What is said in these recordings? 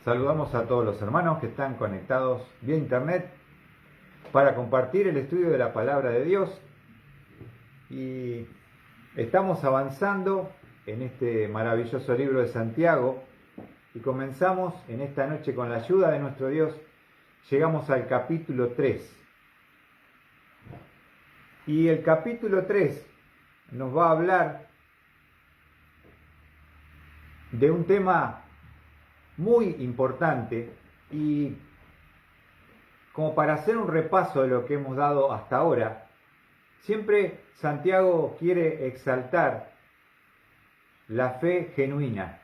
Saludamos a todos los hermanos que están conectados vía internet para compartir el estudio de la palabra de Dios. Y estamos avanzando en este maravilloso libro de Santiago y comenzamos en esta noche con la ayuda de nuestro Dios. Llegamos al capítulo 3. Y el capítulo 3 nos va a hablar de un tema muy importante, y como para hacer un repaso de lo que hemos dado hasta ahora, siempre Santiago quiere exaltar la fe genuina.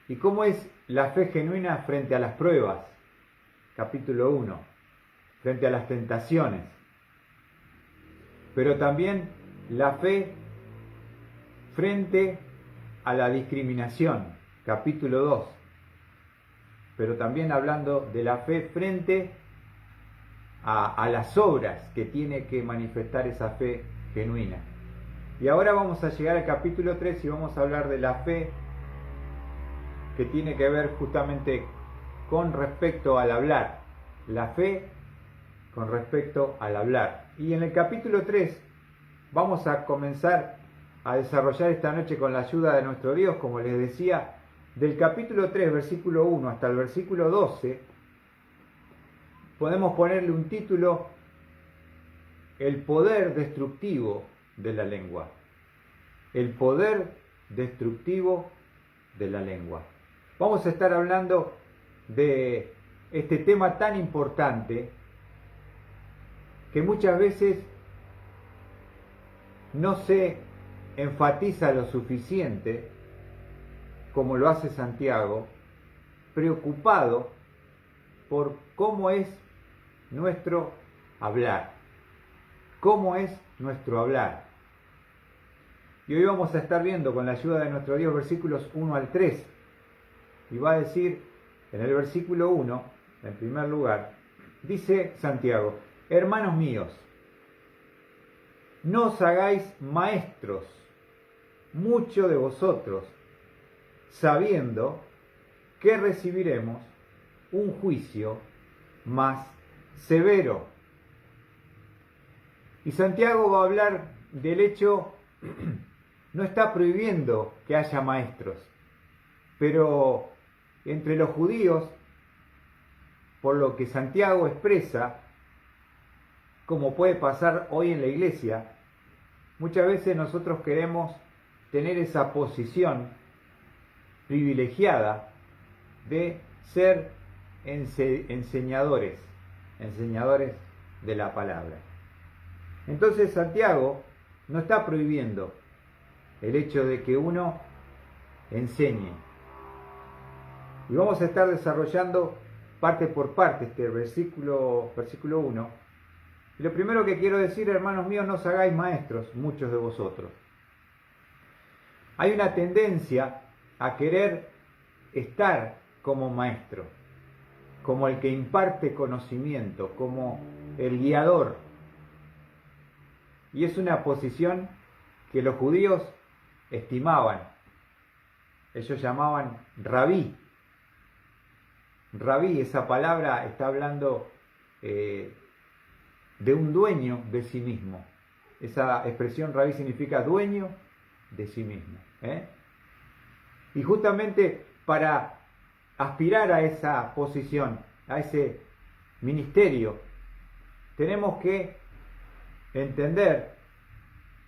¿Y cómo es la fe genuina frente a las pruebas? Capítulo 1, frente a las tentaciones. Pero también la fe frente a la discriminación. Capítulo 2, pero también hablando de la fe frente a las obras que tiene que manifestar esa fe genuina. Y ahora vamos a llegar al capítulo 3 y vamos a hablar de la fe que tiene que ver justamente con respecto al hablar. La fe con respecto al hablar. Y en el capítulo 3 vamos a comenzar a desarrollar esta noche con la ayuda de nuestro Dios, como les decía. Del capítulo 3, versículo 1 hasta el versículo 12, podemos ponerle un título: el poder destructivo de la lengua. El poder destructivo de la lengua. Vamos a estar hablando de este tema tan importante que muchas veces no se enfatiza lo suficiente, como lo hace Santiago, preocupado por cómo es nuestro hablar. ¿Cómo es nuestro hablar? Y hoy vamos a estar viendo con la ayuda de nuestro Dios versículos 1 al 3. Y va a decir en el versículo 1, en primer lugar, dice Santiago: hermanos míos, no os hagáis maestros, muchos de vosotros, sabiendo que recibiremos un juicio más severo. Y Santiago va a hablar del hecho, no está prohibiendo que haya maestros, pero entre los judíos, por lo que Santiago expresa, como puede pasar hoy en la iglesia, muchas veces nosotros queremos tener esa posición privilegiada de ser enseñadores de la palabra. Entonces Santiago no está prohibiendo el hecho de que uno enseñe. Y vamos a estar desarrollando parte por parte este versículo 1. Y lo primero que quiero decir: hermanos míos, no os hagáis maestros, muchos de vosotros. Hay una tendencia a querer estar como maestro, como el que imparte conocimiento, como el guiador. Y es una posición que los judíos estimaban. Ellos llamaban rabí. Rabí, esa palabra está hablando de un dueño de sí mismo. Esa expresión rabí significa dueño de sí mismo. Y justamente para aspirar a esa posición, a ese ministerio, tenemos que entender,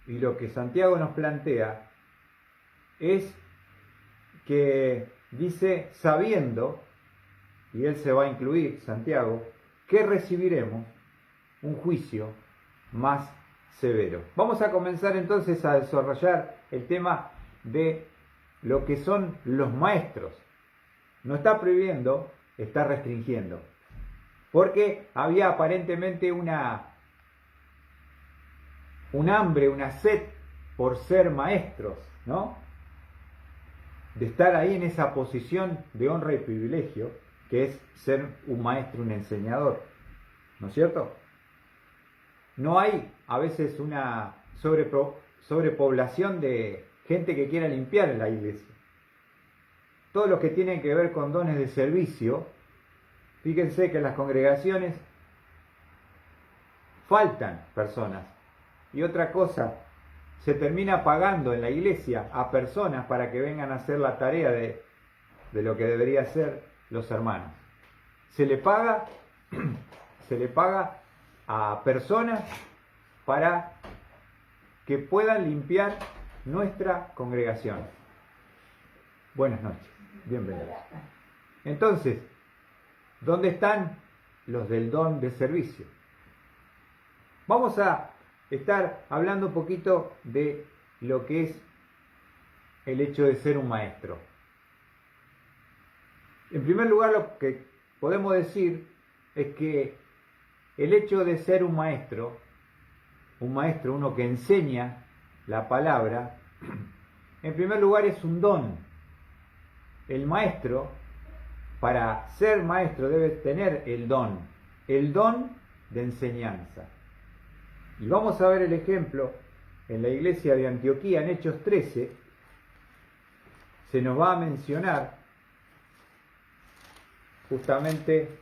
y lo que Santiago nos plantea es que dice sabiendo, y él se va a incluir, Santiago, que recibiremos un juicio más severo. Vamos a comenzar entonces a desarrollar el tema de lo que son los maestros. No está prohibiendo, está restringiendo. Porque había aparentemente un hambre, una sed por ser maestros, ¿no? De estar ahí en esa posición de honra y privilegio, que es ser un maestro, un enseñador. ¿No es cierto? No hay a veces una sobrepoblación de gente que quiera limpiar en la iglesia. todo lo que tiene que ver con dones de servicio, fíjense que en las congregaciones faltan personas. Y otra cosa, se termina pagando en la iglesia a personas para que vengan a hacer la tarea de lo que debería hacer los hermanos. Se le paga a personas para que puedan limpiar nuestra congregación. Buenas noches, bienvenidos. Entonces, ¿dónde están los del don de servicio? Vamos a estar hablando un poquito de lo que es el hecho de ser un maestro. En primer lugar, lo que podemos decir es que el hecho de ser un maestro, uno que enseña la palabra, en primer lugar es un don. El maestro, para ser maestro, debe tener el don de enseñanza. Y vamos a ver el ejemplo en la iglesia de Antioquía, en Hechos 13, se nos va a mencionar justamente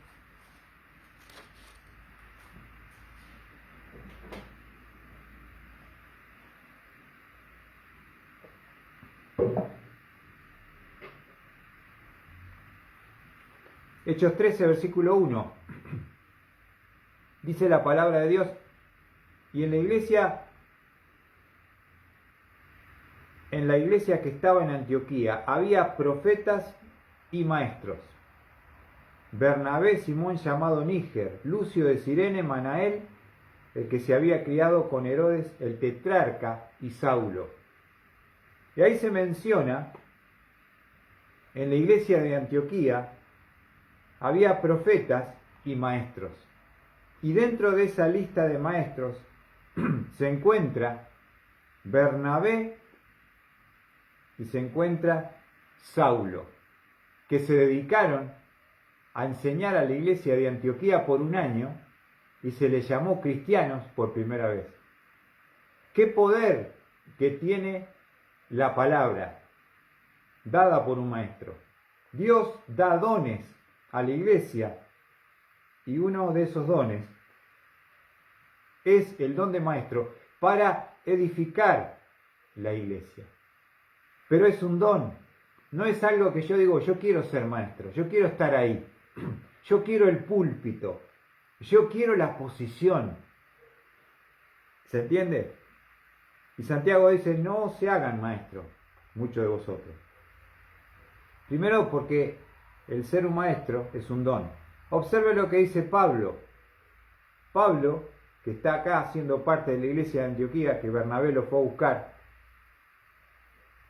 Hechos 13, versículo 1. Dice la palabra de Dios: y en la iglesia que estaba en Antioquía había profetas y maestros: Bernabé, Simón llamado Níger, Lucio de Cirene, Manael, el que se había criado con Herodes el tetrarca, y Saulo. Y ahí se menciona, en la iglesia de Antioquía había profetas y maestros. Y dentro de esa lista de maestros se encuentra Bernabé y se encuentra Saulo, que se dedicaron a enseñar a la iglesia de Antioquía por un año y se les llamó cristianos por primera vez. ¿Qué poder que tiene la palabra dada por un maestro? Dios da dones a la iglesia y uno de esos dones es el don de maestro para edificar la iglesia. Pero es un don, no es algo que yo digo, yo quiero ser maestro, yo quiero estar ahí, yo quiero el púlpito, yo quiero la posición. ¿Se entiende? Y Santiago dice, no se hagan maestros, muchos de vosotros. Primero porque el ser un maestro es un don. Observe lo que dice Pablo. Pablo, que está acá siendo parte de la iglesia de Antioquía, que Bernabé lo fue a buscar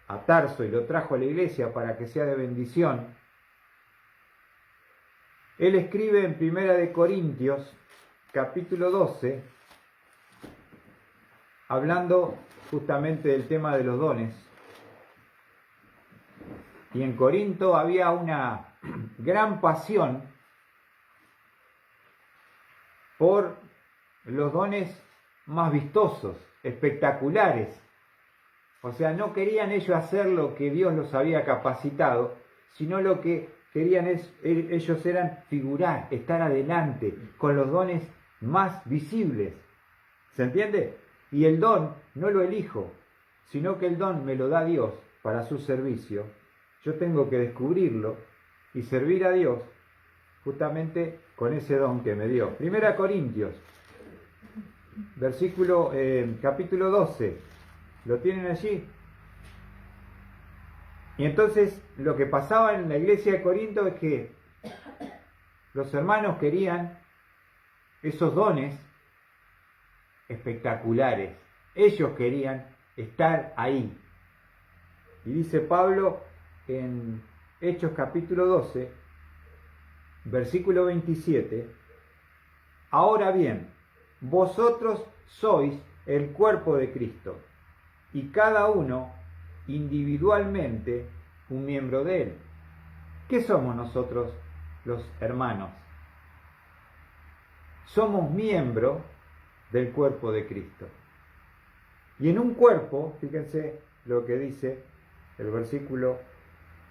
a Tarso y lo trajo a la iglesia para que sea de bendición. Él escribe en Primera de Corintios, capítulo 12, hablando justamente del tema de los dones. Y en Corinto había una gran pasión por los dones más vistosos, espectaculares. O sea, no querían ellos hacer lo que Dios los había capacitado, sino lo que querían ellos eran figurar, estar adelante, con los dones más visibles. ¿Se entiende? Y el don no lo elijo, sino que el don me lo da Dios para su servicio. Yo tengo que descubrirlo y servir a Dios justamente con ese don que me dio. Primera Corintios, capítulo 12, ¿lo tienen allí? Y entonces lo que pasaba en la iglesia de Corinto es que los hermanos querían esos dones espectaculares. Ellos querían estar ahí. Y dice Pablo en Hechos capítulo 12, versículo 27, ahora bien, vosotros sois el cuerpo de Cristo, y cada uno individualmente un miembro de él. ¿Qué somos nosotros los hermanos? Somos miembros del cuerpo de Cristo. Y en un cuerpo, fíjense lo que dice el versículo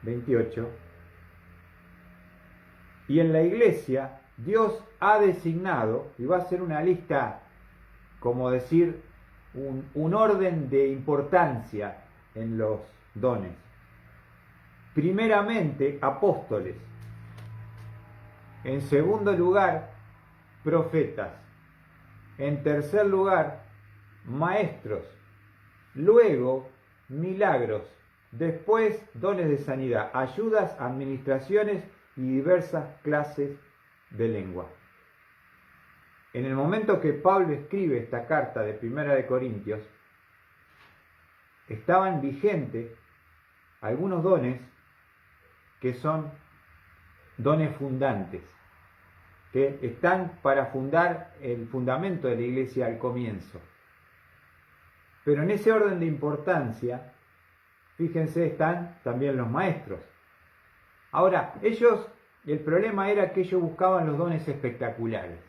28. Y en la iglesia Dios ha designado, y va a ser una lista, como decir, un orden de importancia en los dones. Primeramente, apóstoles. En segundo lugar, profetas. En tercer lugar, maestros. Luego, milagros. Después, dones de sanidad, ayudas, administraciones y diversas clases de lengua. En el momento que Pablo escribe esta carta de Primera de Corintios, estaban vigentes algunos dones que son dones fundantes, que están para fundar el fundamento de la iglesia al comienzo. Pero en ese orden de importancia, fíjense, están también los maestros. Ahora, el problema era que ellos buscaban los dones espectaculares.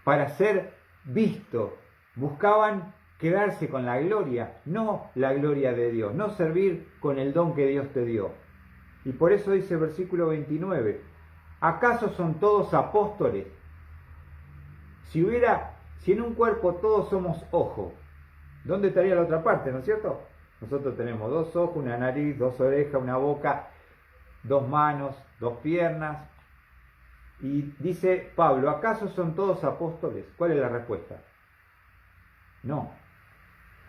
Para ser vistos, buscaban quedarse con la gloria, no la gloria de Dios, no servir con el don que Dios te dio. Y por eso dice el versículo 29, ¿acaso son todos apóstoles? Si en un cuerpo todos somos ojos, ¿dónde estaría la otra parte, no es cierto? Nosotros tenemos 2 ojos, una nariz, 2 orejas, una boca, 2 manos, 2 piernas. Y dice Pablo, ¿acaso son todos apóstoles? ¿Cuál es la respuesta? No.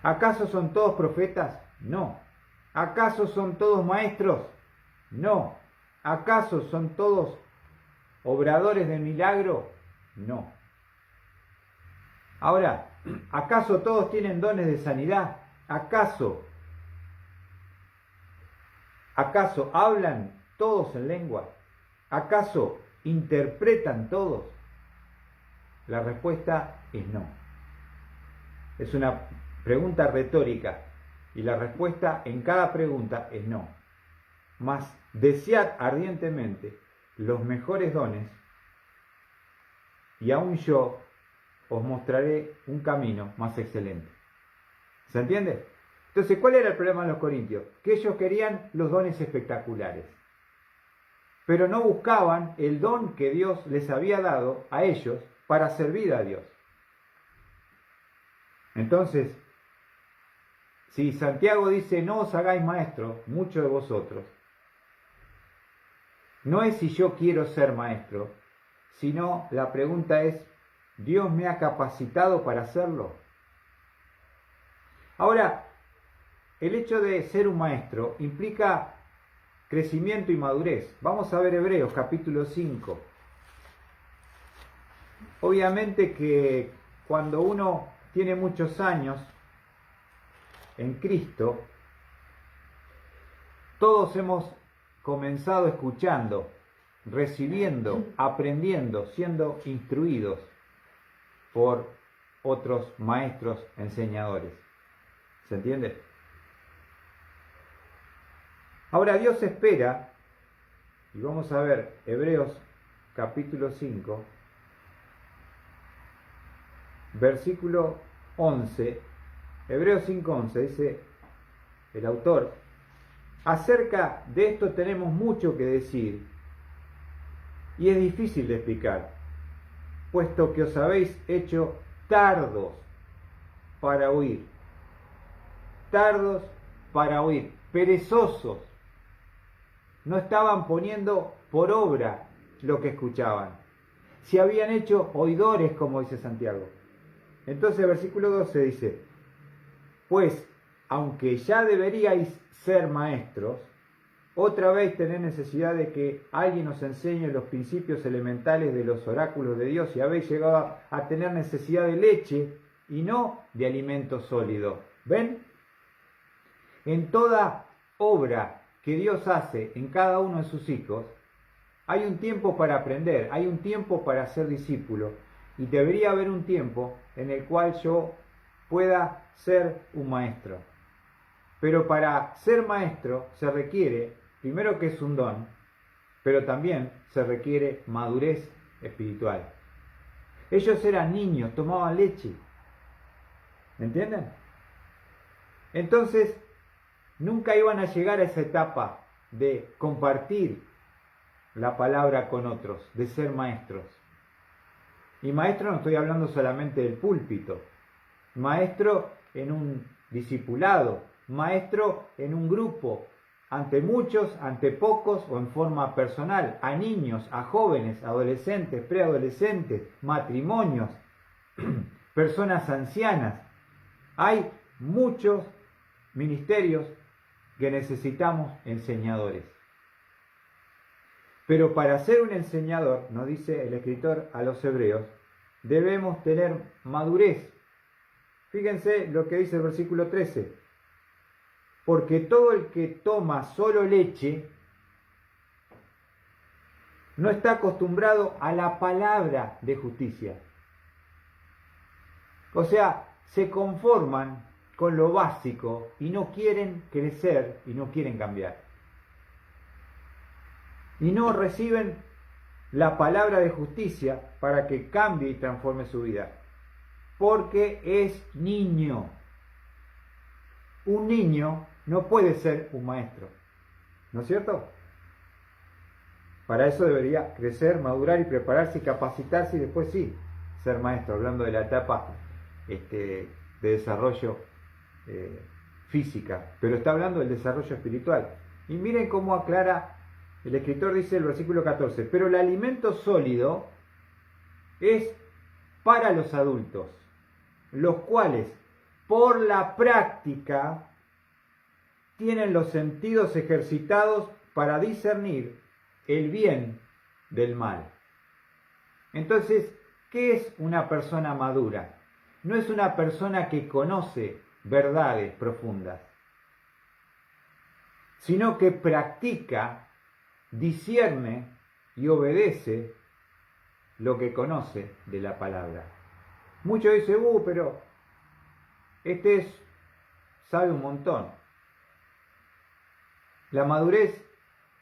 ¿Acaso son todos profetas? No. ¿Acaso son todos maestros? No. ¿Acaso son todos obradores de milagro? No. Ahora, ¿acaso todos tienen dones de sanidad? ¿Acaso hablan todos en lengua? ¿Acaso interpretan todos? La respuesta es no. Es una pregunta retórica y la respuesta en cada pregunta es no. Mas desead ardientemente los mejores dones y aún yo os mostraré un camino más excelente. ¿Se entiende? Entonces, ¿cuál era el problema de los corintios? Que ellos querían los dones espectaculares, pero no buscaban el don que Dios les había dado a ellos para servir a Dios. Entonces, si Santiago dice, no os hagáis maestros, muchos de vosotros, no es si yo quiero ser maestro, sino la pregunta es, ¿Dios me ha capacitado para hacerlo? Ahora, el hecho de ser un maestro implica crecimiento y madurez. Vamos a ver Hebreos capítulo 5. Obviamente que cuando uno tiene muchos años en Cristo, todos hemos comenzado escuchando, recibiendo, aprendiendo, siendo instruidos por otros maestros enseñadores. ¿Se entiende? Ahora Dios espera, y vamos a ver Hebreos capítulo 5, versículo 11, Hebreos 5:11, dice el autor, acerca de esto tenemos mucho que decir, y es difícil de explicar, puesto que os habéis hecho tardos para oír, perezosos, no estaban poniendo por obra lo que escuchaban, se habían hecho oidores, como dice Santiago. Entonces el versículo 12 dice, pues aunque ya deberíais ser maestros, otra vez tenéis necesidad de que alguien os enseñe los principios elementales de los oráculos de Dios y habéis llegado a tener necesidad de leche y no de alimento sólido. ¿Ven? En toda obra que Dios hace en cada uno de sus hijos, hay un tiempo para aprender, hay un tiempo para ser discípulo y debería haber un tiempo en el cual yo pueda ser un maestro. Pero para ser maestro se requiere, primero que es un don, pero también se requiere madurez espiritual. Ellos eran niños, tomaban leche. ¿Entienden? Entonces, nunca iban a llegar a esa etapa de compartir la palabra con otros, de ser maestros. Y maestro no estoy hablando solamente del púlpito, maestro en un discipulado, maestro en un grupo, ante muchos, ante pocos o en forma personal, a niños, a jóvenes, adolescentes, preadolescentes, matrimonios, personas ancianas. Hay muchos ministerios que necesitamos enseñadores. Pero para ser un enseñador, nos dice el escritor a los hebreos, debemos tener madurez. Fíjense lo que dice el versículo 13. Porque todo el que toma solo leche no está acostumbrado a la palabra de justicia. O sea, se conforman con lo básico y no quieren crecer y no quieren cambiar. Y no reciben la palabra de justicia para que cambie y transforme su vida. Porque es niño. Un niño no puede ser un maestro. ¿No es cierto? Para eso debería crecer, madurar y prepararse y capacitarse y después sí, ser maestro, hablando de la etapa de desarrollo física. Pero está hablando del desarrollo espiritual. Y miren cómo aclara. El escritor dice el versículo 14, pero el alimento sólido es para los adultos, los cuales por la práctica tienen los sentidos ejercitados para discernir el bien del mal. Entonces, ¿qué es una persona madura? No es una persona que conoce verdades profundas, sino que practica, discierne y obedece lo que conoce de la palabra. Muchos dicen, pero sabe un montón. La madurez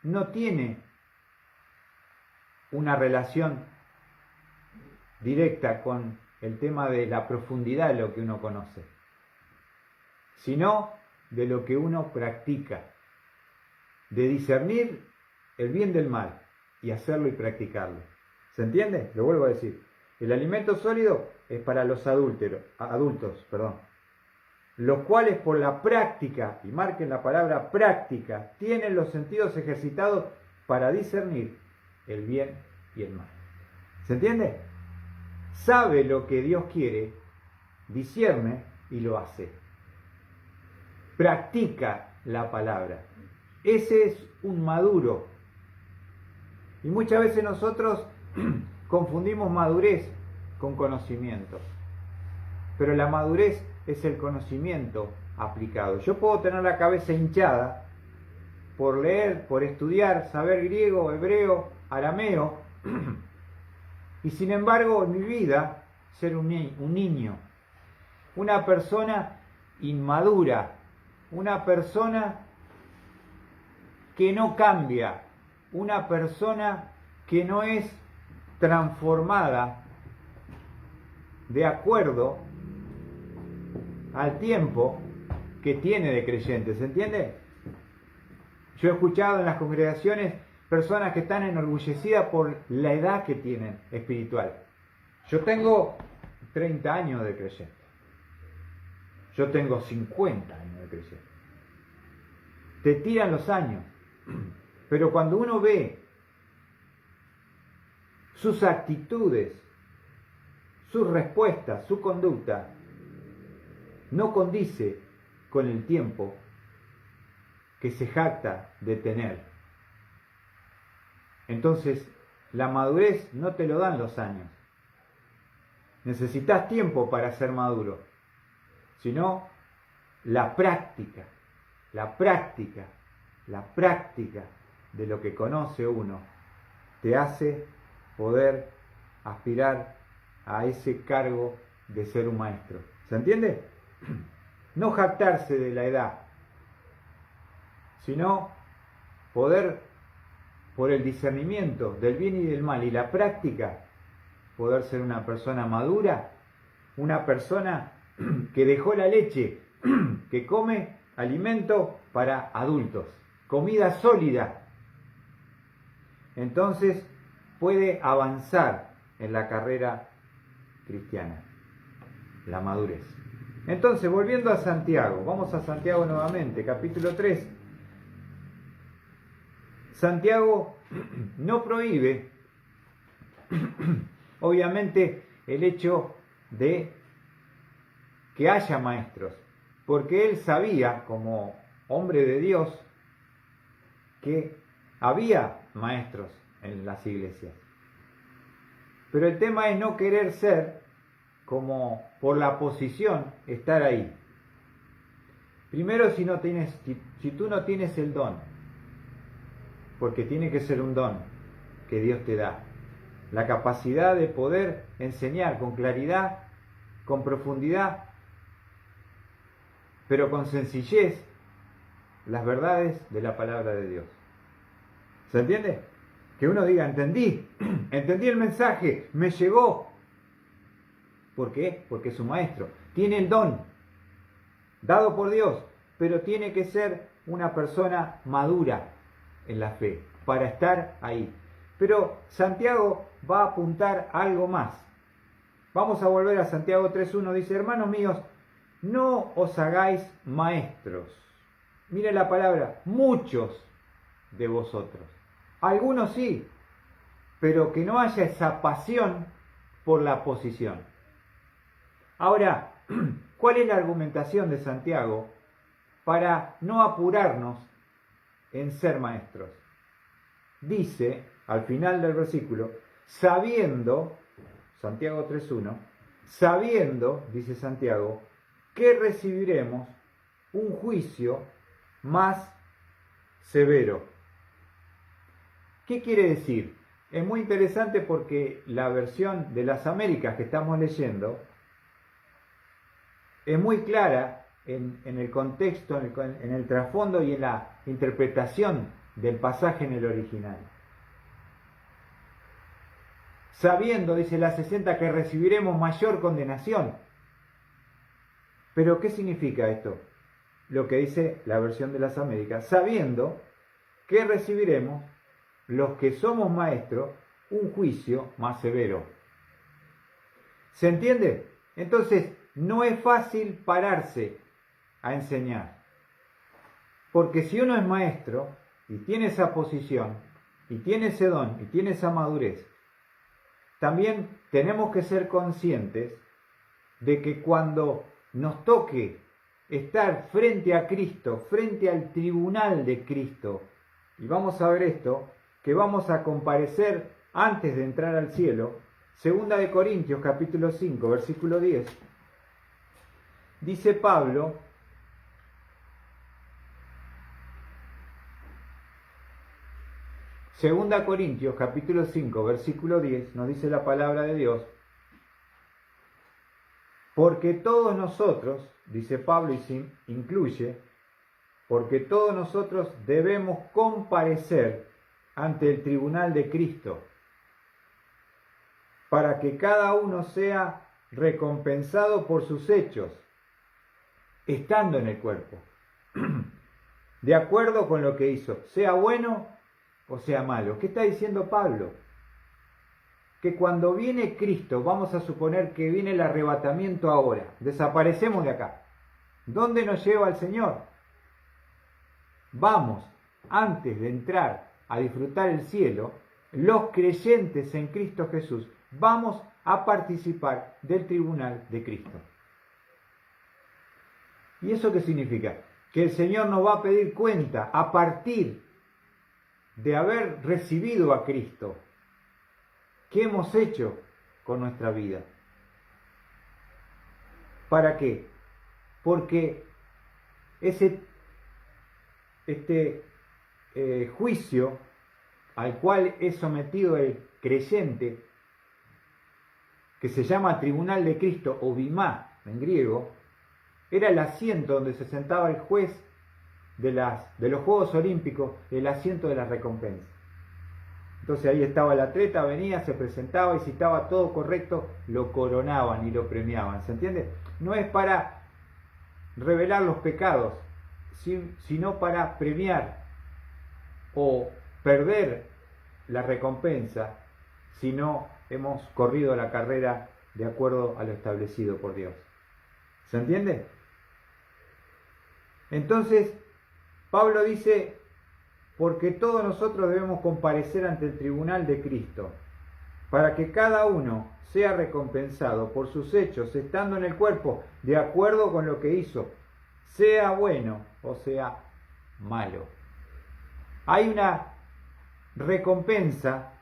no tiene una relación directa con el tema de la profundidad de lo que uno conoce, sino de lo que uno practica, de discernir el bien del mal y hacerlo y practicarlo. ¿Se entiende? Lo vuelvo a decir. El alimento sólido es para los adultos, los cuales por la práctica, y marquen la palabra práctica, tienen los sentidos ejercitados para discernir el bien y el mal. ¿Se entiende? Sabe lo que Dios quiere, discierne y lo hace. Practica la palabra. Ese es un maduro. Y muchas veces nosotros confundimos madurez con conocimiento. Pero la madurez es el conocimiento aplicado. Yo puedo tener la cabeza hinchada por leer, por estudiar, saber griego, hebreo, arameo, y sin embargo en mi vida ser un niño, una persona inmadura, una persona que no cambia, una persona que no es transformada de acuerdo al tiempo que tiene de creyente. ¿Se entiende? Yo he escuchado en las congregaciones personas que están enorgullecidas por la edad que tienen espiritual. Yo tengo 30 años de creyente. Yo tengo 50 años de creyente. Te tiran los años. Pero cuando uno ve sus actitudes, sus respuestas, su conducta, no condice con el tiempo que se jacta de tener. Entonces, la madurez no te lo dan los años. Necesitas tiempo para ser maduro, sino la práctica de lo que conoce uno te hace poder aspirar a ese cargo de ser un maestro. ¿Se entiende? No jactarse de la edad, sino poder, por el discernimiento del bien y del mal y la práctica, poder ser una persona madura, una persona que dejó la leche, que come alimento para adultos, comida sólida, entonces puede avanzar en la carrera cristiana, la madurez. Entonces, volviendo a Santiago, vamos a Santiago nuevamente, capítulo 3. Santiago no prohíbe, obviamente, el hecho de que haya maestros, porque él sabía, como hombre de Dios, que había maestros en las iglesias. Pero el tema es no querer ser, como por la posición, estar ahí. Primero, si tú no tienes el don, porque tiene que ser un don que Dios te da, la capacidad de poder enseñar con claridad, con profundidad, pero con sencillez, las verdades de la palabra de Dios. ¿Se entiende? Que uno diga, entendí el mensaje, me llegó. ¿Por qué? Porque es un maestro. Tiene el don, dado por Dios, pero tiene que ser una persona madura en la fe, para estar ahí. Pero Santiago va a apuntar a algo más. Vamos a volver a Santiago 3.1, dice, hermanos míos, no os hagáis maestros. Mire la palabra, muchos de vosotros. Algunos sí, pero que no haya esa pasión por la posición. Ahora, ¿cuál es la argumentación de Santiago para no apurarnos en ser maestros? Dice, al final del versículo, sabiendo, Santiago 3.1, sabiendo, dice Santiago, que recibiremos un juicio más severo. ¿Qué quiere decir? Es muy interesante porque la versión de las Américas que estamos leyendo es muy clara en el contexto, en el trasfondo y en la interpretación del pasaje en el original. Sabiendo, dice la 60, que recibiremos mayor condenación. ¿Pero qué significa esto? Lo que dice la versión de las Américas, sabiendo que recibiremos, los que somos maestros, un juicio más severo. ¿Se entiende? Entonces, no es fácil pararse a enseñar. Porque si uno es maestro y tiene esa posición, y tiene ese don, y tiene esa madurez, también tenemos que ser conscientes de que cuando nos toque estar frente a Cristo, frente al tribunal de Cristo, y vamos a ver esto, que vamos a comparecer antes de entrar al cielo, 2 de Corintios capítulo 5, versículo 10, dice Pablo, Segunda Corintios capítulo 5, versículo 10, nos dice la palabra de Dios, porque todos nosotros, dice Pablo y se incluye, porque todos nosotros debemos comparecer ante el tribunal de Cristo, para que cada uno sea recompensado por sus hechos, estando en el cuerpo, de acuerdo con lo que hizo, sea bueno o sea malo. ¿Qué está diciendo Pablo? Que cuando viene Cristo, vamos a suponer que viene el arrebatamiento ahora, desaparecemos de acá. ¿Dónde nos lleva el Señor? Vamos, antes de entrar a disfrutar el cielo, los creyentes en Cristo Jesús, vamos a participar del tribunal de Cristo. ¿Y eso qué significa? Que el Señor nos va a pedir cuenta a partir de haber recibido a Cristo. ¿Qué hemos hecho con nuestra vida? ¿Para qué? Porque juicio al cual es sometido el creyente, que se llama Tribunal de Cristo o Bimá en griego, era el asiento donde se sentaba el juez de los Juegos Olímpicos, el asiento de la recompensa. Entonces ahí estaba el atleta, venía, se presentaba y si estaba todo correcto, lo coronaban y lo premiaban. ¿Se entiende? No es para revelar los pecados, sino para premiar o perder la recompensa si no hemos corrido la carrera de acuerdo a lo establecido por Dios. ¿Se entiende? Entonces, Pablo dice, porque todos nosotros debemos comparecer ante el tribunal de Cristo, para que cada uno sea recompensado por sus hechos, estando en el cuerpo, de acuerdo con lo que hizo, sea bueno o sea malo. Hay una recompensa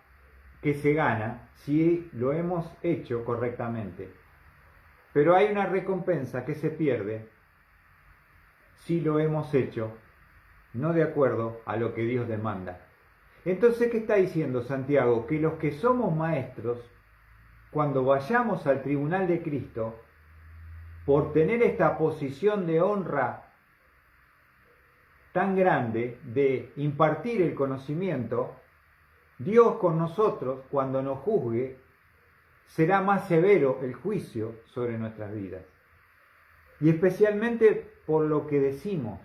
que se gana si lo hemos hecho correctamente, pero hay una recompensa que se pierde si lo hemos hecho no de acuerdo a lo que Dios demanda. Entonces, ¿qué está diciendo Santiago? Que los que somos maestros, cuando vayamos al tribunal de Cristo, por tener esta posición de honra tan grande de impartir el conocimiento, Dios con nosotros, cuando nos juzgue, será más severo el juicio sobre nuestras vidas. Y especialmente por lo que decimos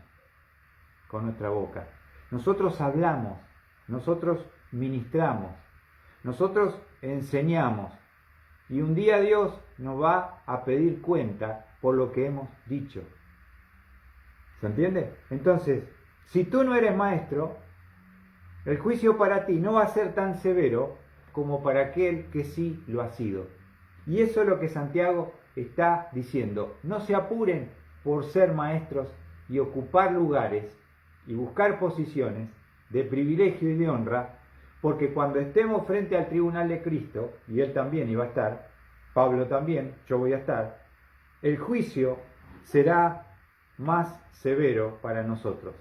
con nuestra boca. Nosotros hablamos, nosotros ministramos, nosotros enseñamos. Y un día Dios nos va a pedir cuenta por lo que hemos dicho. ¿Se entiende? Entonces, si tú no eres maestro, el juicio para ti no va a ser tan severo como para aquel que sí lo ha sido. Y eso es lo que Santiago está diciendo. No se apuren por ser maestros y ocupar lugares y buscar posiciones de privilegio y de honra, porque cuando estemos frente al tribunal de Cristo, y él también iba a estar, Pablo también, yo voy a estar, el juicio será más severo para nosotros.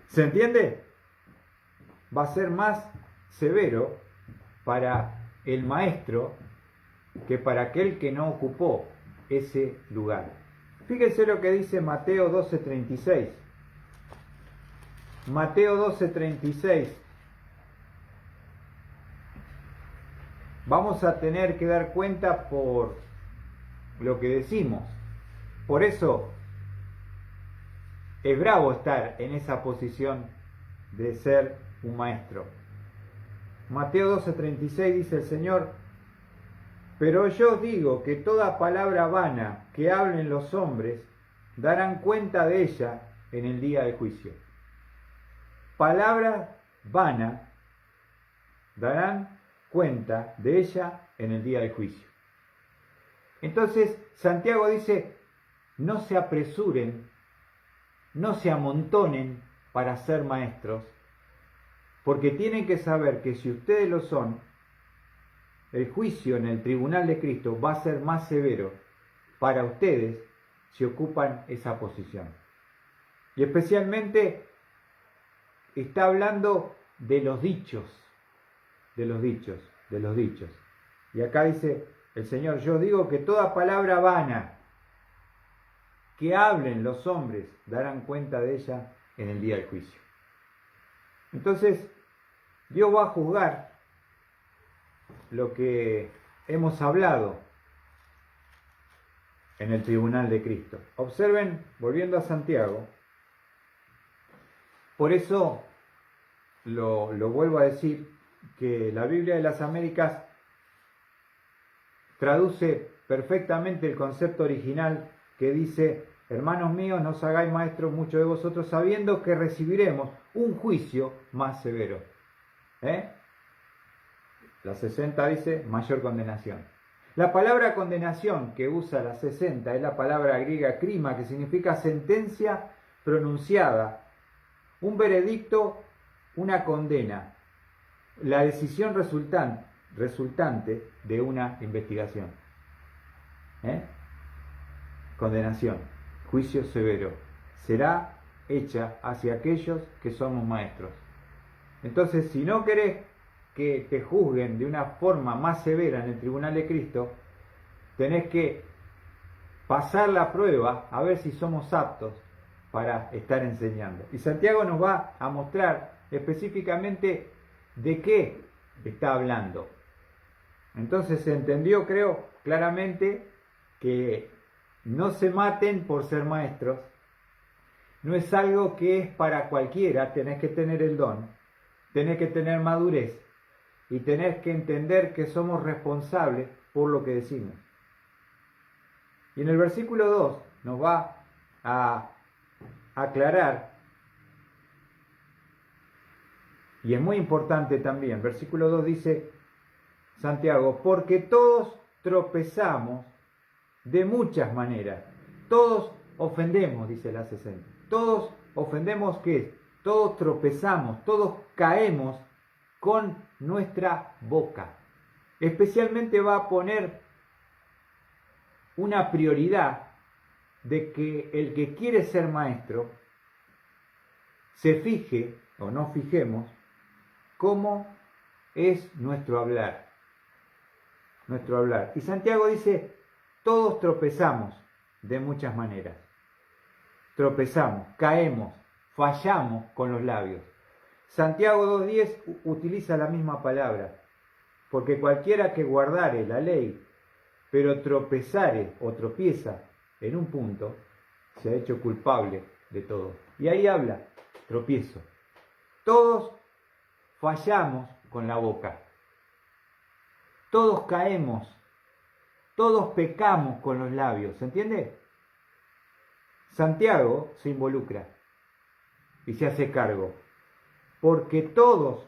¿Se entiende? Va a ser más severo para el maestro que para aquel que no ocupó ese lugar. Fíjense lo que dice Mateo 12:36. Mateo 12:36. Vamos a tener que dar cuenta por lo que decimos. Por eso es bravo estar en esa posición de ser un maestro. Mateo 12:36 dice el Señor: pero yo os digo que toda palabra vana que hablen los hombres darán cuenta de ella en el día del juicio. Palabra vana darán cuenta de ella en el día del juicio. Entonces Santiago dice: no se apresuren, no se amontonen para ser maestros, porque tienen que saber que si ustedes lo son, el juicio en el tribunal de Cristo va a ser más severo para ustedes si ocupan esa posición. Y especialmente está hablando de los dichos, de los dichos. Y acá dice el Señor: yo digo que toda palabra vana que hablen los hombres darán cuenta de ella en el día del juicio. Entonces, Dios va a juzgar lo que hemos hablado en el tribunal de Cristo. Observen, volviendo a Santiago, por eso lo vuelvo a decir, que la Biblia de las Américas traduce perfectamente el concepto original que dice: hermanos míos, no os hagáis maestros muchos de vosotros, sabiendo que recibiremos un juicio más severo. La 60 dice mayor condenación. La palabra condenación que usa la 60 es la palabra griega krima, que significa sentencia pronunciada, un veredicto, una condena, la decisión resultante de una investigación. Condenación, juicio severo, será hecha hacia aquellos que somos maestros. Entonces, si no querés que te juzguen de una forma más severa en el tribunal de Cristo, tenés que pasar la prueba a ver si somos aptos para estar enseñando. Y Santiago nos va a mostrar específicamente de qué está hablando. Entonces se entendió, creo, claramente que no se maten por ser maestros, no es algo que es para cualquiera, tenés que tener el don, tenés que tener madurez y tenés que entender que somos responsables por lo que decimos. Y en el versículo 2 nos va a aclarar, y es muy importante también, versículo 2 dice Santiago, porque todos tropezamos de muchas maneras, todos ofendemos, dice la 60, todos ofendemos, ¿qué es? Todos tropezamos, todos caemos con nuestra boca. Especialmente va a poner una prioridad de que el que quiere ser maestro se fije o nos fijemos cómo es nuestro hablar. Nuestro hablar. Y Santiago dice, todos tropezamos de muchas maneras. Tropezamos, caemos, fallamos con los labios. Santiago 2.10 utiliza la misma palabra, porque cualquiera que guardare la ley, pero tropezare o tropieza en un punto, se ha hecho culpable de todo. Y ahí habla, tropiezo. Todos fallamos con la boca. Todos caemos. Todos pecamos con los labios. ¿Se entiende? Santiago se involucra y se hace cargo. Porque todos,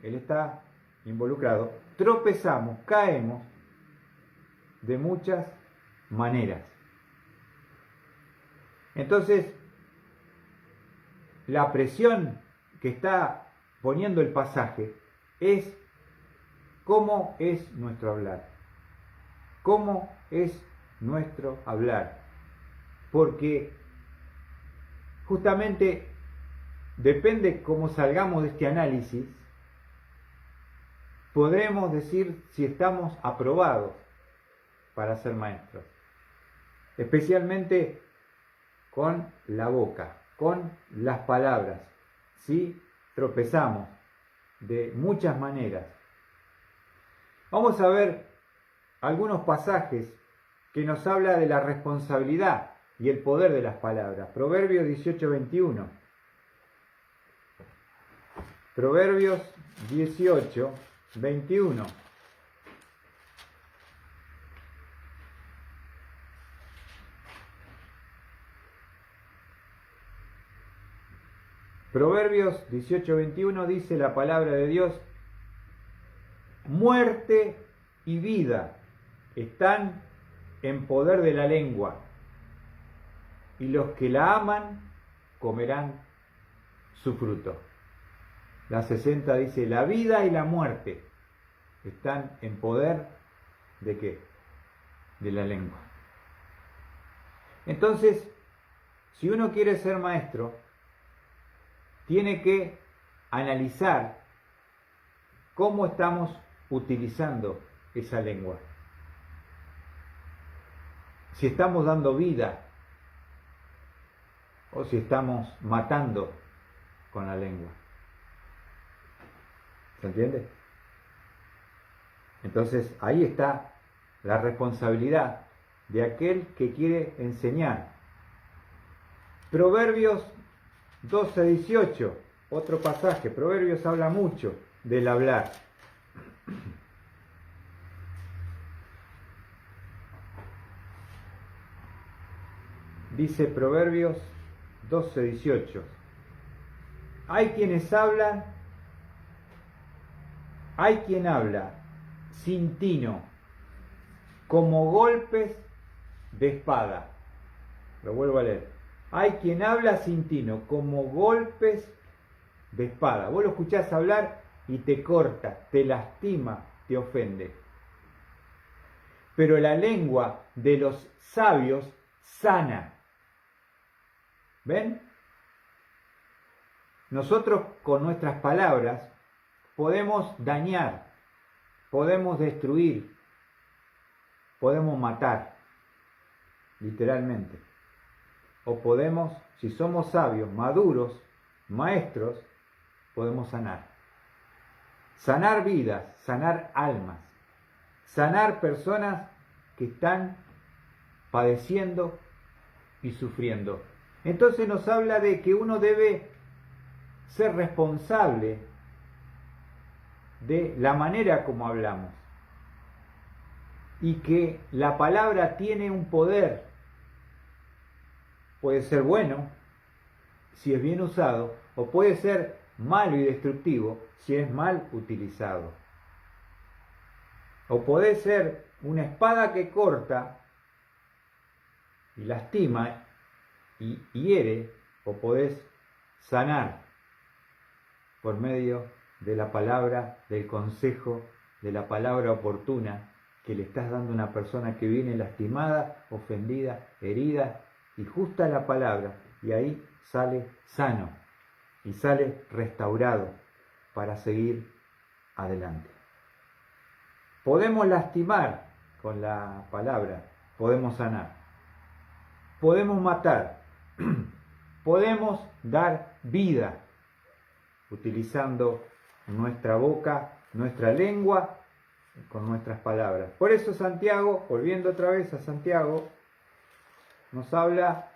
él está involucrado, tropezamos, caemos de muchas maneras. Entonces, la presión que está poniendo el pasaje es cómo es nuestro hablar. ¿Cómo es nuestro hablar? Porque justamente depende cómo salgamos de este análisis, podremos decir si estamos aprobados para ser maestros. Especialmente con la boca, con las palabras. Si tropezamos de muchas maneras. Vamos a ver algunos pasajes que nos habla de la responsabilidad y el poder de las palabras. Proverbios 18:21. Proverbios 18:21. Proverbios 18:21 dice la palabra de Dios, muerte y vida están en poder de la lengua, y los que la aman comerán su fruto. La 60 dice, la vida y la muerte están en poder ¿de qué? De la lengua. Entonces, si uno quiere ser maestro, tiene que analizar cómo estamos utilizando esa lengua. Si estamos dando vida o si estamos matando con la lengua. ¿Se entiende? Entonces ahí está la responsabilidad de aquel que quiere enseñar. Proverbios 12:18, otro pasaje. Proverbios habla mucho del hablar. Dice Proverbios 12:18. Hay quienes hablan, hay quien habla sin tino, como golpes de espada. Lo vuelvo a leer. Hay quien habla sin tino, como golpes de espada. Vos lo escuchás hablar y te corta, te lastima, te ofende. Pero la lengua de los sabios sana. ¿Ven? Nosotros con nuestras palabras podemos dañar, podemos destruir, podemos matar, literalmente. O podemos, si somos sabios, maduros, maestros, podemos sanar. Sanar vidas, sanar almas, sanar personas que están padeciendo y sufriendo Entonces nos habla de que uno debe ser responsable de la manera como hablamos y que la palabra tiene un poder. Puede ser bueno si es bien usado, o puede ser malo y destructivo si es mal utilizado. O puede ser una espada que corta y lastima y hiere, o podés sanar por medio de la palabra, del consejo, de la palabra oportuna que le estás dando a una persona que viene lastimada, ofendida, herida, y justa la palabra, y ahí sale sano y sale restaurado para seguir adelante. Podemos lastimar con la palabra, podemos sanar, podemos matar, podemos dar vida utilizando nuestra boca, nuestra lengua, con nuestras palabras. Por eso Santiago, volviendo otra vez a Santiago, nos habla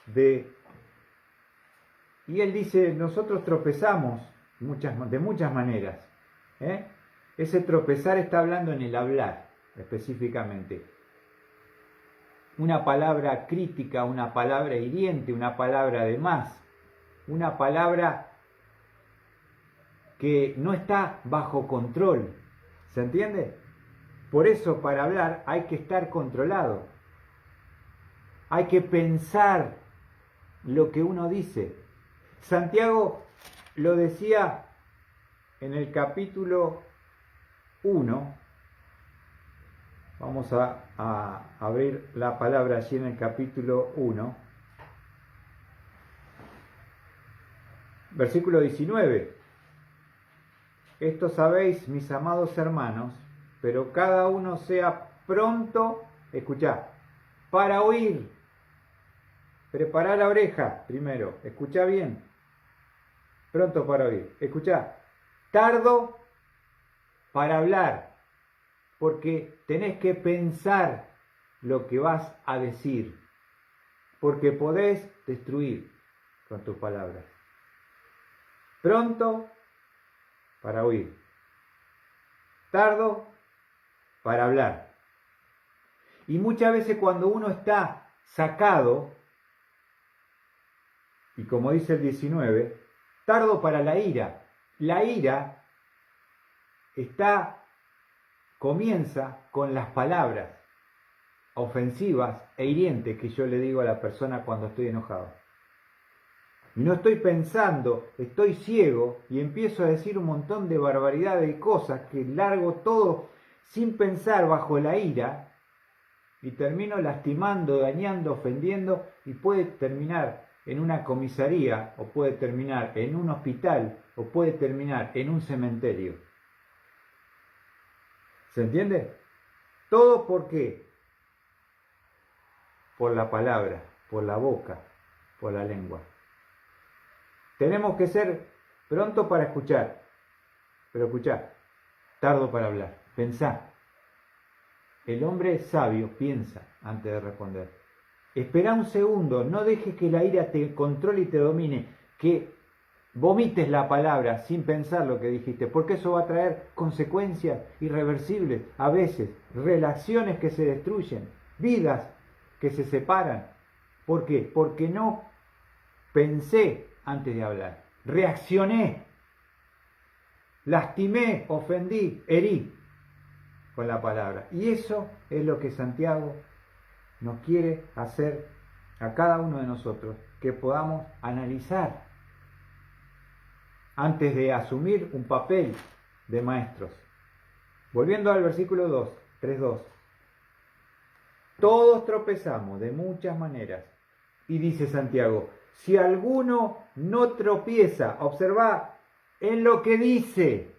de, y él dice, nosotros tropezamos de muchas maneras. Ese tropezar está hablando en el hablar, específicamente. Una palabra crítica, una palabra hiriente, una palabra de más, una palabra que no está bajo control. ¿Se entiende? Por eso para hablar hay que estar controlado. Hay que pensar lo que uno dice. Santiago lo decía en el capítulo 1. Vamos a abrir la palabra allí en el capítulo 1. Versículo 19. Esto sabéis, mis amados hermanos, pero cada uno sea pronto, escuchá, para oír. Prepará la oreja primero, escuchá bien. Pronto para oír, escuchá. Tardo para hablar, porque tenés que pensar lo que vas a decir, porque podés destruir con tus palabras. Pronto para oír, tardo para hablar. Y muchas veces cuando uno está sacado, y como dice el 19, tardo para la ira. La ira comienza con las palabras ofensivas e hirientes que yo le digo a la persona cuando estoy enojado. Y no estoy pensando, estoy ciego y empiezo a decir un montón de barbaridades y cosas que largo todo sin pensar bajo la ira y termino lastimando, dañando, ofendiendo y puede terminar en una comisaría o puede terminar en un hospital o puede terminar en un cementerio. ¿Se entiende? ¿Todo por qué? Por la palabra, por la boca, por la lengua. Tenemos que ser pronto para escuchar, pero escuchar, tardo para hablar, pensar. El hombre sabio piensa antes de responder. Espera un segundo, no dejes que la ira te controle y te domine, que vomites la palabra sin pensar lo que dijiste, porque eso va a traer consecuencias irreversibles, a veces, relaciones que se destruyen, vidas que se separan. ¿Por qué? Porque no pensé antes de hablar, reaccioné, lastimé, ofendí, herí con la palabra. Y eso es lo que Santiago nos quiere hacer a cada uno de nosotros, que podamos analizar antes de asumir un papel de maestros. Volviendo al versículo 2, 3:2. Todos tropezamos de muchas maneras. Y dice Santiago, si alguno no tropieza, observa en lo que dice.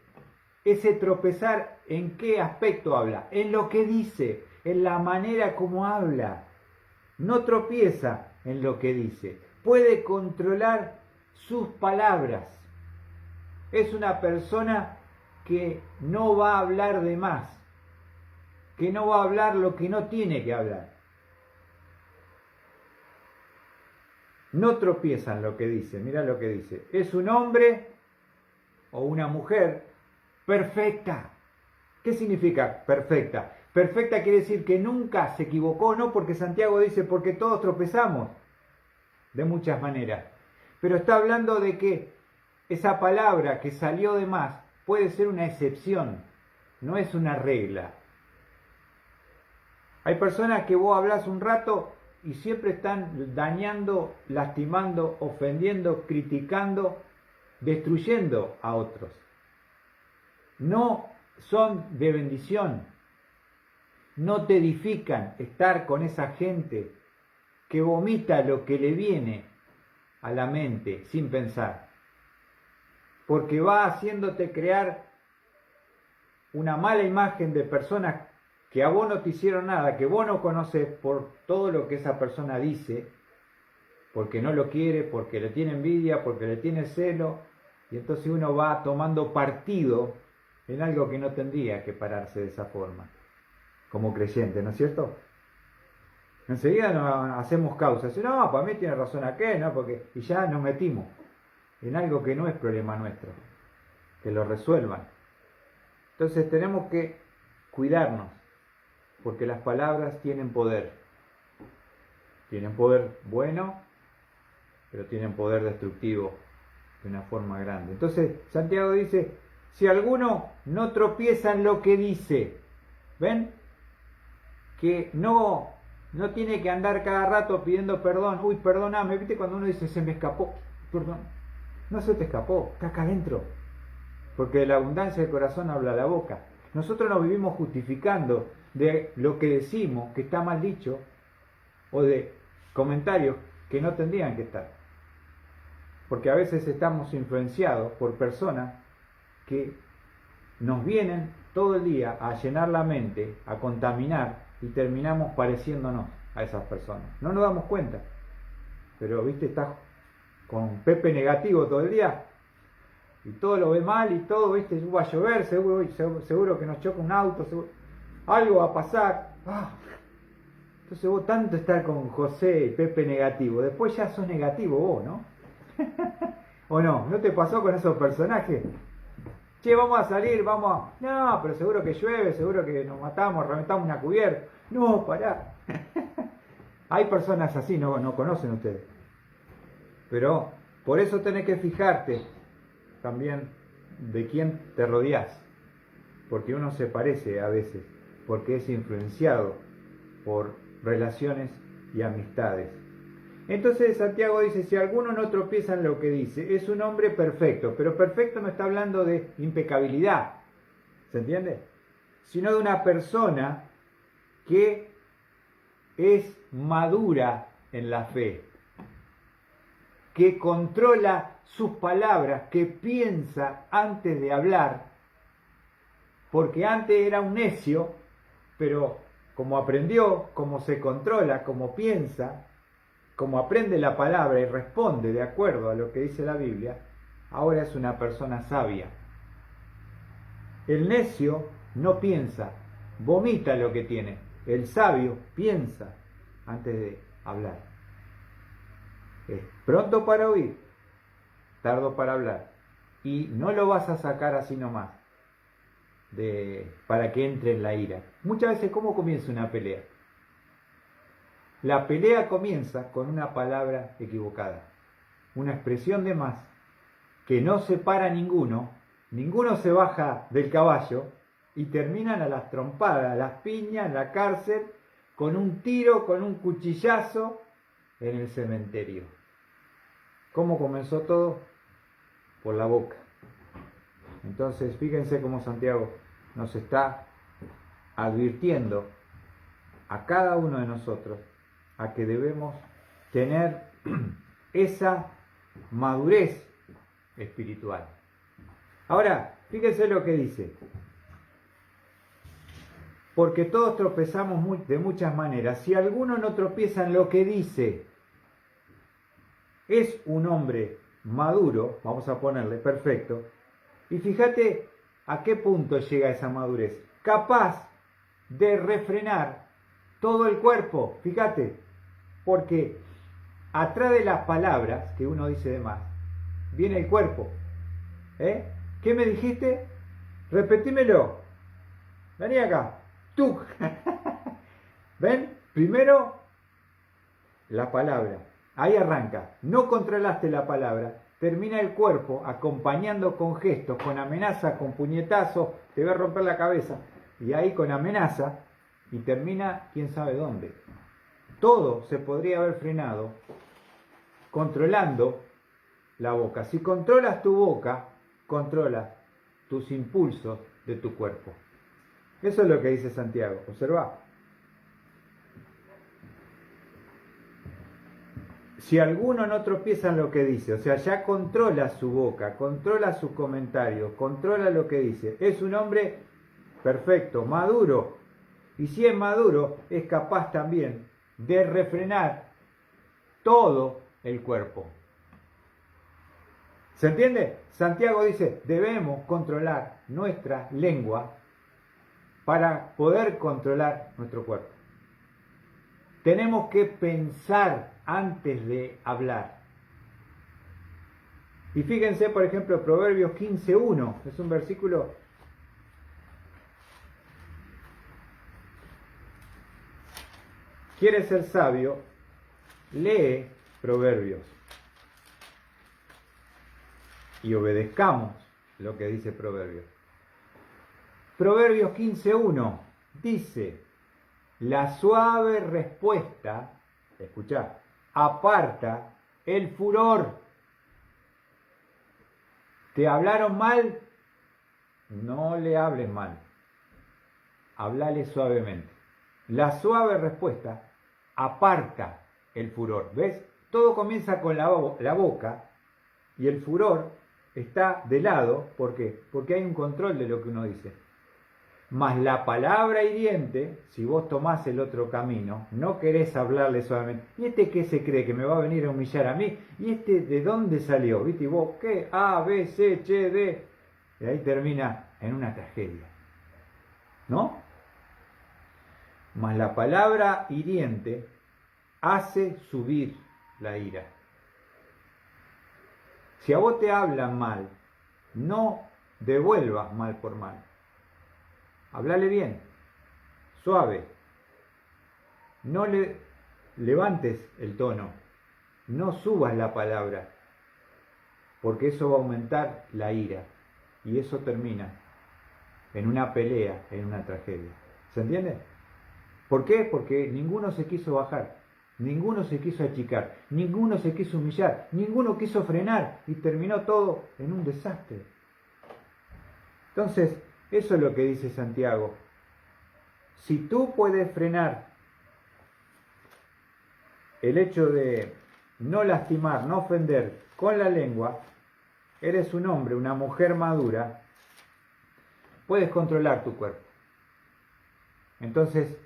Ese tropezar, ¿en qué aspecto habla? En lo que dice, en la manera como habla. No tropieza en lo que dice. Puede controlar sus palabras. Es una persona que no va a hablar de más, que no va a hablar lo que no tiene que hablar. no tropieza en lo que dice. Mira lo que dice. Es un hombre o una mujer perfecta. ¿Qué significa perfecta? Perfecta quiere decir que nunca se equivocó, no porque Santiago dice porque todos tropezamos de muchas maneras. Pero está hablando de que esa palabra que salió de más puede ser una excepción, no es una regla. Hay personas que vos hablas un rato y siempre están dañando, lastimando, ofendiendo, criticando, destruyendo a otros. No son de bendición. No te edifican estar con esa gente que vomita lo que le viene a la mente sin pensar. Porque va haciéndote crear una mala imagen de personas que a vos no te hicieron nada, que vos no conoces por todo lo que esa persona dice, porque no lo quiere, porque le tiene envidia, porque le tiene celo, y entonces uno va tomando partido en algo que no tendría que pararse de esa forma, como creyente, ¿no es cierto? Enseguida nos hacemos causa, no, para mí tiene razón aquel, ¿no? Porque, y ya nos metimos en algo que no es problema nuestro, que lo resuelvan. Entonces tenemos que cuidarnos, porque las palabras tienen poder bueno, pero tienen poder destructivo de una forma grande. Entonces Santiago dice, si alguno no tropieza en lo que dice, ¿ven? Que no tiene que andar cada rato pidiendo perdón, uy, perdóname, ¿viste? Cuando uno dice, se me escapó, perdón, no se te escapó, está acá adentro, porque de la abundancia del corazón habla la boca. Nosotros nos vivimos justificando de lo que decimos que está mal dicho, o de comentarios que no tendrían que estar, porque a veces estamos influenciados por personas que nos vienen todo el día a llenar la mente, a contaminar, y terminamos pareciéndonos a esas personas. No nos damos cuenta, pero viste, estás con Pepe negativo todo el día y todo lo ve mal y todo, viste, va a llover, seguro que nos choca un auto, algo va a pasar. Entonces vos tanto estar con José y Pepe negativo, después ya sos negativo vos, ¿no? ¿O no? ¿No te pasó con esos personajes? Che, vamos a salir, No, pero seguro que llueve, seguro que nos matamos, reventamos una cubierta. No, pará. Hay personas así, no conocen ustedes. Pero por eso tenés que fijarte también de quién te rodeás. Porque uno se parece a veces, porque es influenciado por relaciones y amistades. Entonces Santiago dice, si alguno no tropieza en lo que dice, es un hombre perfecto, pero perfecto no está hablando de impecabilidad, ¿se entiende? Sino de una persona que es madura en la fe, que controla sus palabras, que piensa antes de hablar, porque antes era un necio, pero como aprendió, como se controla, como piensa, como aprende la palabra y responde de acuerdo a lo que dice la Biblia, ahora es una persona sabia. El necio no piensa, vomita lo que tiene. El sabio piensa antes de hablar. Es pronto para oír, tardo para hablar. Y no lo vas a sacar así nomás, para que entre en la ira. Muchas veces, ¿cómo comienza una pelea? La pelea comienza con una palabra equivocada, una expresión de más, que no separa a ninguno se baja del caballo y terminan a las trompadas, a las piñas, en la cárcel, con un tiro, con un cuchillazo en el cementerio. ¿Cómo comenzó todo? Por la boca. Entonces, fíjense cómo Santiago nos está advirtiendo a cada uno de nosotros a que debemos tener esa madurez espiritual. Ahora, fíjense lo que dice. Porque todos tropezamos de muchas maneras. Si alguno no tropieza en lo que dice, es un hombre maduro, vamos a ponerle perfecto, y fíjate a qué punto llega esa madurez. Capaz de refrenar todo el cuerpo, fíjate, porque atrás de las palabras que uno dice de más, viene el cuerpo. ¿Qué me dijiste? Repetímelo. Vení acá. Tú. ¿Ven? Primero, la palabra. Ahí arranca. No controlaste la palabra. Termina el cuerpo acompañando con gestos, con amenaza, con puñetazos. Te va a romper la cabeza. Y ahí con amenaza. Y termina quién sabe dónde. Todo se podría haber frenado controlando la boca. Si controlas tu boca, controlas tus impulsos de tu cuerpo. Eso es lo que dice Santiago. Observa. Si alguno no tropieza en lo que dice, o sea, ya controla su boca, controla su comentario, controla lo que dice, es un hombre perfecto, maduro. Y si es maduro, es capaz también de refrenar todo el cuerpo. ¿Se entiende? Santiago dice, debemos controlar nuestra lengua para poder controlar nuestro cuerpo. Tenemos que pensar antes de hablar. Y fíjense, por ejemplo, Proverbios 15:1, es un versículo ¿quieres ser sabio? Lee Proverbios y obedezcamos lo que dice Proverbios. Proverbios 15:1 dice, la suave respuesta, escuchá, aparta el furor. ¿Te hablaron mal? No le hables mal. Hablale suavemente. La suave respuesta aparta el furor. ¿Ves? Todo comienza con la boca y el furor está de lado. ¿Por qué? Porque hay un control de lo que uno dice. Mas la palabra hiriente, si vos tomás el otro camino, no querés hablarle suavemente. ¿Y este qué se cree? ¿Que me va a venir a humillar a mí? ¿Y este de dónde salió? ¿Viste? ¿Y vos qué? A, B, C, H, D. Y ahí termina en una tragedia. ¿No? Mas la palabra hiriente hace subir la ira. Si a vos te hablan mal, no devuelvas mal por mal. Hablale bien, suave. No le levantes el tono. No subas la palabra, porque eso va a aumentar la ira. Y eso termina en una pelea, en una tragedia. ¿Se entiende? ¿Por qué? Porque ninguno se quiso bajar, ninguno se quiso achicar, ninguno se quiso humillar, ninguno quiso frenar y terminó todo en un desastre. Entonces, eso es lo que dice Santiago. Si tú puedes frenar el hecho de no lastimar, no ofender con la lengua, eres un hombre, una mujer madura, puedes controlar tu cuerpo. Entonces,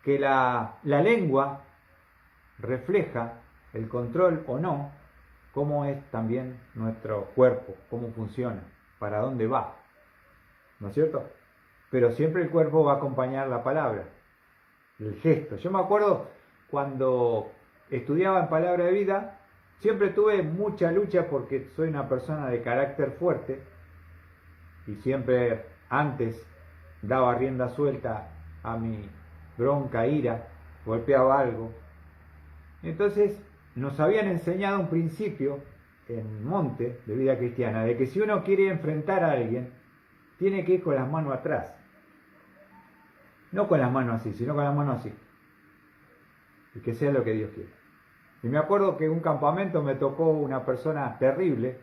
que la lengua refleja el control o no, cómo es también nuestro cuerpo, cómo funciona, para dónde va. ¿No es cierto? Pero siempre el cuerpo va a acompañar la palabra, el gesto. Yo me acuerdo cuando estudiaba en Palabra de Vida, siempre tuve mucha lucha porque soy una persona de carácter fuerte y siempre antes daba rienda suelta a mi bronca, ira, golpeaba algo. Entonces nos habían enseñado un principio en Monte de Vida Cristiana, de que si uno quiere enfrentar a alguien, tiene que ir con las manos atrás. No con las manos así, sino con las manos así. Y que sea lo que Dios quiere. Y me acuerdo que en un campamento me tocó una persona terrible,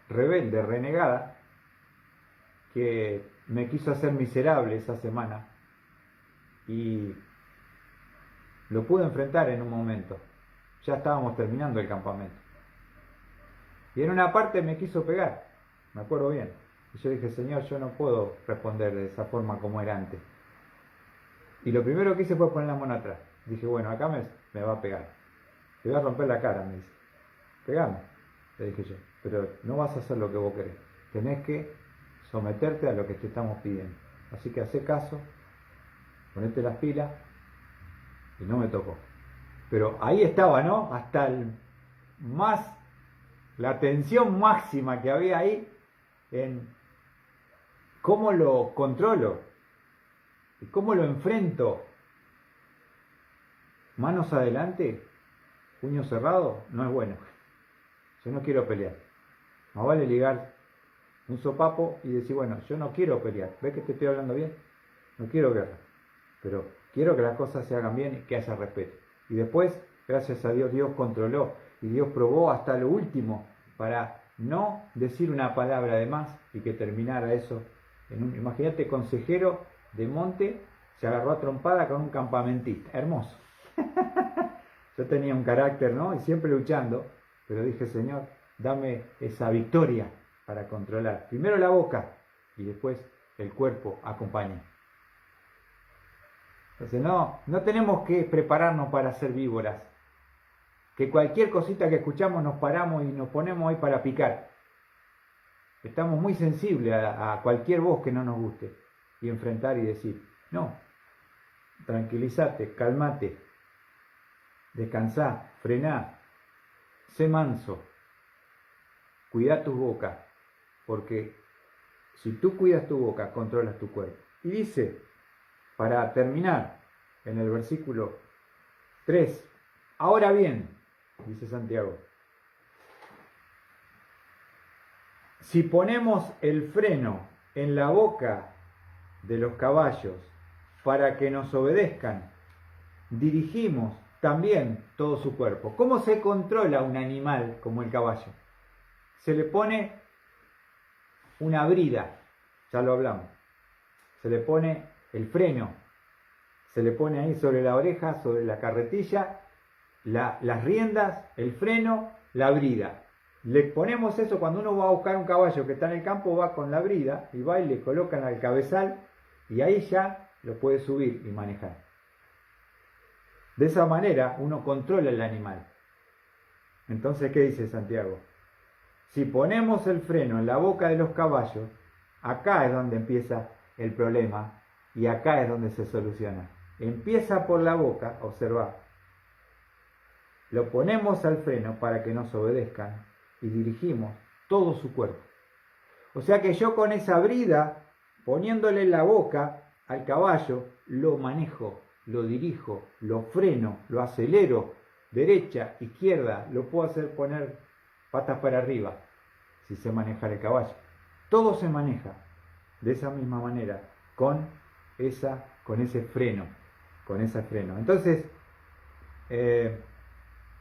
rebelde, renegada, que me quiso hacer miserable esa semana. Y lo pude enfrentar en un momento. Ya estábamos terminando el campamento. Y en una parte me quiso pegar, me acuerdo bien. Y yo dije, Señor, yo no puedo responder de esa forma como era antes. Y lo primero que hice fue poner la mano atrás. Dije, bueno, acá me va a pegar. Te voy a romper la cara, me dice. Pegame, le dije yo. Pero no vas a hacer lo que vos querés. Tenés que someterte a lo que te estamos pidiendo. Así que hacé caso, ponete las pilas, y no me tocó. Pero ahí estaba, ¿no? Hasta la tensión máxima que había ahí en cómo lo controlo y cómo lo enfrento. Manos adelante, puño cerrado, no es bueno. Yo no quiero pelear. Más vale ligar un sopapo y decir, bueno, yo no quiero pelear. ¿Ves que te estoy hablando bien? No quiero guerra. Pero quiero que las cosas se hagan bien y que haya respeto. Y después, gracias a Dios, Dios controló y Dios probó hasta lo último para no decir una palabra de más y que terminara eso. Imagínate, consejero de monte se agarró a trompada con un campamentista. Hermoso. Yo tenía un carácter, ¿no? Y siempre luchando, pero dije, Señor, dame esa victoria para controlar. Primero la boca y después el cuerpo acompaña. Entonces no tenemos que prepararnos para ser víboras. Que cualquier cosita que escuchamos nos paramos y nos ponemos ahí para picar. Estamos muy sensibles a cualquier voz que no nos guste. Y enfrentar y decir, no, tranquilízate, calmate, descansá, frená, sé manso, cuida tu boca, porque si tú cuidas tu boca, controlas tu cuerpo. Y dice, para terminar, en el versículo 3, ahora bien, dice Santiago, si ponemos el freno en la boca de los caballos para que nos obedezcan, dirigimos también todo su cuerpo. ¿Cómo se controla un animal como el caballo? Se le pone una brida, ya lo hablamos. Se le pone el freno, se le pone ahí sobre la oreja, sobre la carretilla, las riendas, el freno, la brida. Le ponemos eso cuando uno va a buscar un caballo que está en el campo, va con la brida y va y le colocan al cabezal y ahí ya lo puede subir y manejar. De esa manera uno controla el animal. Entonces, ¿qué dice Santiago? Si ponemos el freno en la boca de los caballos, acá es donde empieza el problema y acá es donde se soluciona. Empieza por la boca, observa. Lo ponemos al freno para que nos obedezcan y dirigimos todo su cuerpo. O sea que yo con esa brida, poniéndole en la boca al caballo, lo manejo, lo dirijo, lo freno, lo acelero, derecha, izquierda, lo puedo hacer poner patas para arriba, si sé manejar el caballo. Todo se maneja de esa misma manera, con ese freno, Entonces,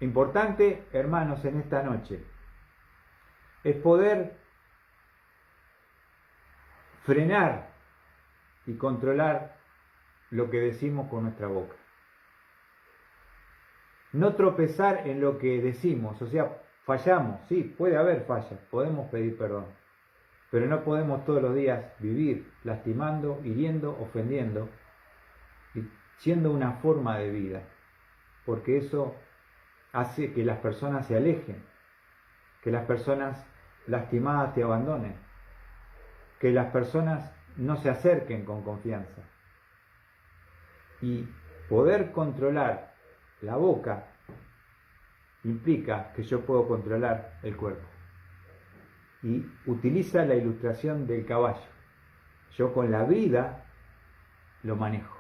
importante, hermanos, en esta noche, es poder frenar y controlar lo que decimos con nuestra boca. No tropezar en lo que decimos, o sea, fallamos, sí, puede haber fallas, podemos pedir perdón, pero no podemos todos los días vivir lastimando, hiriendo, ofendiendo y siendo una forma de vida, porque eso hace que las personas se alejen, que las personas lastimadas te abandonen, que las personas no se acerquen con confianza. Y poder controlar la boca implica que yo puedo controlar el cuerpo. Y utiliza la ilustración del caballo. Yo con la brida lo manejo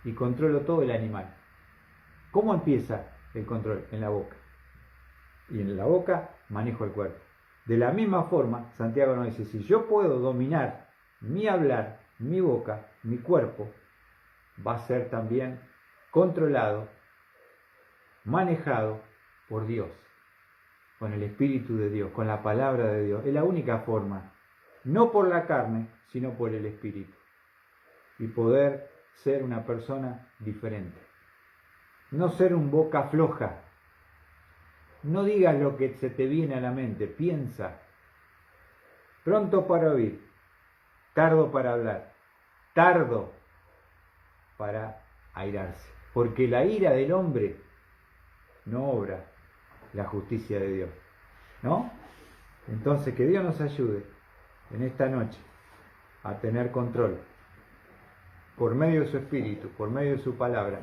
y controlo todo el animal. ¿Cómo empieza el control? En la boca. Y en la boca manejo el cuerpo. De la misma forma, Santiago nos dice, si yo puedo dominar mi hablar, mi boca, mi cuerpo, va a ser también controlado, manejado por Dios, con el Espíritu de Dios, con la palabra de Dios. Es la única forma, no por la carne, sino por el Espíritu. Y poder ser una persona diferente. No ser un boca floja. No digas lo que se te viene a la mente, piensa. Pronto para oír, tardo para hablar, tardo para airarse. Porque la ira del hombre no obra la justicia de Dios, ¿no? Entonces que Dios nos ayude en esta noche a tener control por medio de su Espíritu, por medio de su palabra,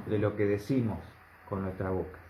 de lo que decimos, con nuestra boca.